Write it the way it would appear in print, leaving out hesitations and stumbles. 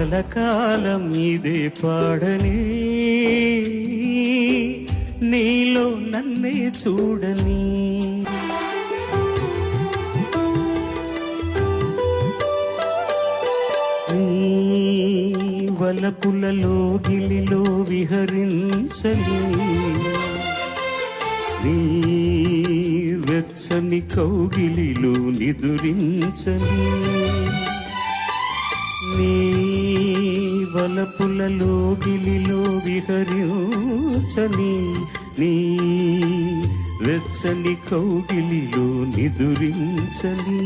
కలకాలం ఇదే పాడని, నీలో నన్నే చూడని. వలపులలో గిలిలో విహరించని, నీ వెచ్చని కౌగిలిలో నిదురించని. నీ వలపులలో గిలిలో విహరించని, నీ వెచ్చని కౌగిలిలో నిదురించని.